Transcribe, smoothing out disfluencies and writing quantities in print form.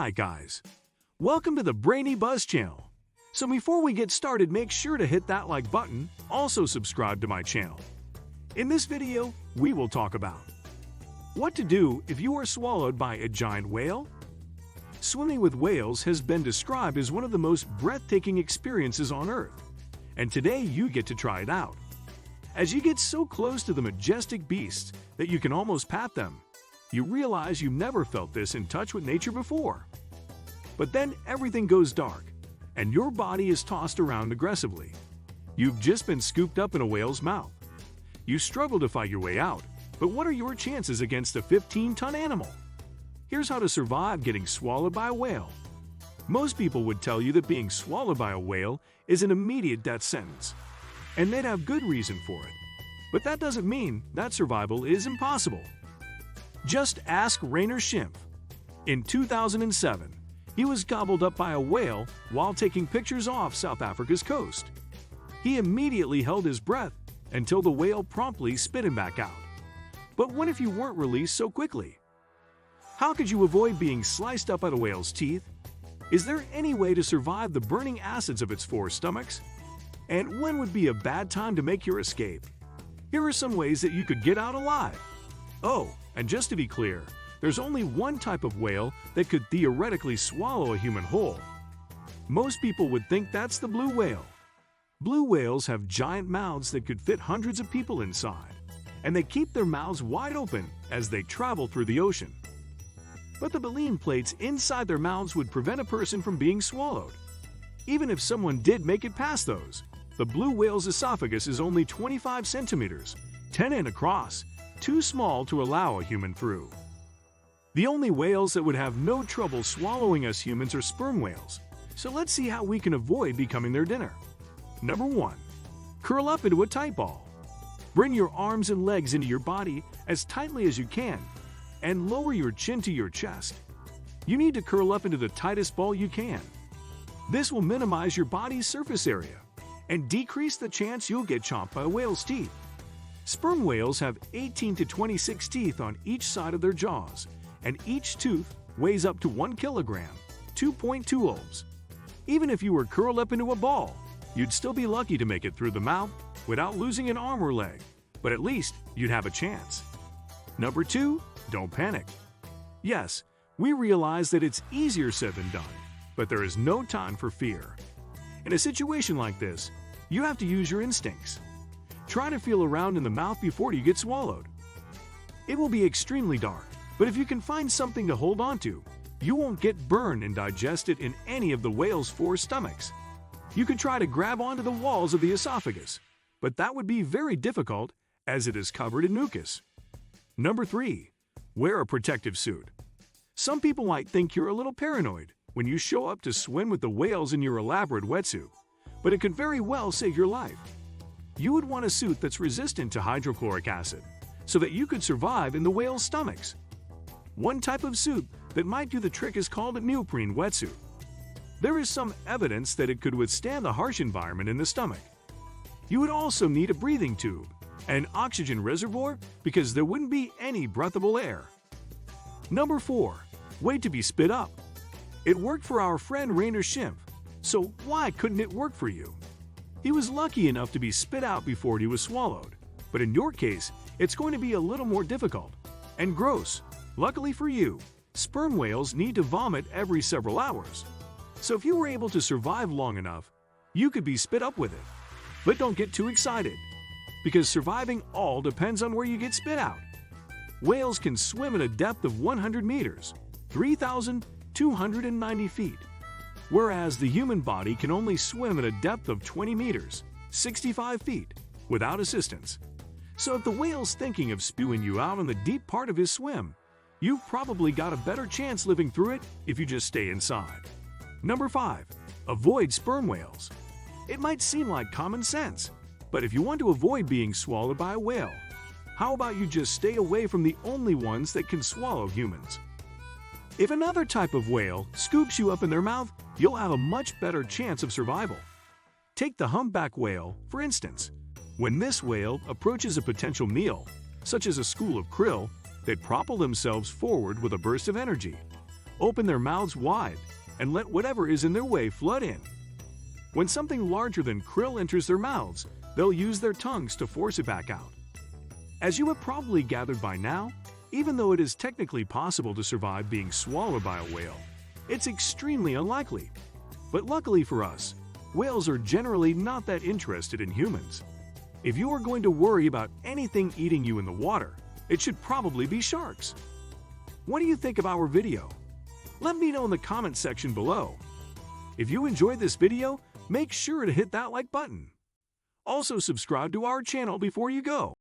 Hi guys, welcome to the Brainy Buzz channel. So before we get started, make sure to hit that like button, also subscribe to my channel. In this video, we will talk about what to do if you are swallowed by a giant whale. Swimming with whales has been described as one of the most breathtaking experiences on Earth, and today you get to try it out. As you get so close to the majestic beasts that you can almost pat them, you realize you've never felt this in touch with nature before. But then everything goes dark, and your body is tossed around aggressively. You've just been scooped up in a whale's mouth. You struggle to fight your way out, but what are your chances against a 15-ton animal? Here's how to survive getting swallowed by a whale. Most people would tell you that being swallowed by a whale is an immediate death sentence, and they'd have good reason for it. But that doesn't mean that survival is impossible. Just ask Rainer Schimpf. In 2007, he was gobbled up by a whale while taking pictures off South Africa's coast. He immediately held his breath until the whale promptly spit him back out. But what if you weren't released so quickly? How could you avoid being sliced up by the whale's teeth? Is there any way to survive the burning acids of its 4 stomachs? And when would be a bad time to make your escape? Here are some ways that you could get out alive. Oh, and just to be clear, there's only one type of whale that could theoretically swallow a human whole. Most people would think that's the blue whale. Blue whales have giant mouths that could fit hundreds of people inside, and they keep their mouths wide open as they travel through the ocean. But the baleen plates inside their mouths would prevent a person from being swallowed. Even if someone did make it past those, the blue whale's esophagus is only 25 centimeters, 10 in across, too small to allow a human through. The only whales that would have no trouble swallowing us humans are sperm whales, so let's see how we can avoid becoming their dinner. Number 1. Curl up into a tight ball. Bring your arms and legs into your body as tightly as you can, and lower your chin to your chest. You need to curl up into the tightest ball you can. This will minimize your body's surface area and decrease the chance you'll get chomped by a whale's teeth. Sperm whales have 18 to 26 teeth on each side of their jaws, and each tooth weighs up to 1 kilogram, 2.2 ohms. Even if you were curled up into a ball, you'd still be lucky to make it through the mouth without losing an arm or leg, but at least you'd have a chance. Number 2, don't panic. Yes, we realize that it's easier said than done, but there is no time for fear. In a situation like this, you have to use your instincts. Try to feel around in the mouth before you get swallowed. It will be extremely dark, but if you can find something to hold on to, you won't get burned and digested in any of the whale's 4 stomachs. You could try to grab onto the walls of the esophagus, but that would be very difficult as it is covered in mucus. Number 3. Wear a protective suit. Some people might think you're a little paranoid when you show up to swim with the whales in your elaborate wetsuit, but it could very well save your life. You would want a suit that's resistant to hydrochloric acid, so that you could survive in the whale's stomachs. One type of suit that might do the trick is called a neoprene wetsuit. There is some evidence that it could withstand the harsh environment in the stomach. You would also need a breathing tube and an oxygen reservoir because there wouldn't be any breathable air. Number 4. Wait to be spit up. It worked for our friend Rainer Schimpf, so why couldn't it work for you? He was lucky enough to be spit out before he was swallowed, but in your case, it's going to be a little more difficult and gross. Luckily for you, sperm whales need to vomit every several hours. So if you were able to survive long enough, you could be spit up with it. But don't get too excited, because surviving all depends on where you get spit out. Whales can swim at a depth of 100 meters, 3,290 feet, whereas the human body can only swim at a depth of 20 meters, 65 feet, without assistance. So if the whale's thinking of spewing you out on the deep part of his swim, you've probably got a better chance living through it if you just stay inside. Number 5. Avoid sperm whales. It might seem like common sense, but if you want to avoid being swallowed by a whale, how about you just stay away from the only ones that can swallow humans? If another type of whale scoops you up in their mouth, you'll have a much better chance of survival. Take the humpback whale, for instance. When this whale approaches a potential meal, such as a school of krill, they propel themselves forward with a burst of energy, open their mouths wide and let whatever is in their way flood in. When something larger than krill enters their mouths, they'll use their tongues to force it back out. As you have probably gathered by now, even though it is technically possible to survive being swallowed by a whale, it's extremely unlikely. But luckily for us, whales are generally not that interested in humans. If you are going to worry about anything eating you in the water, it should probably be sharks. What do you think of our video? Let me know in the comment section below. If you enjoyed this video, make sure to hit that like button. Also subscribe to our channel before you go.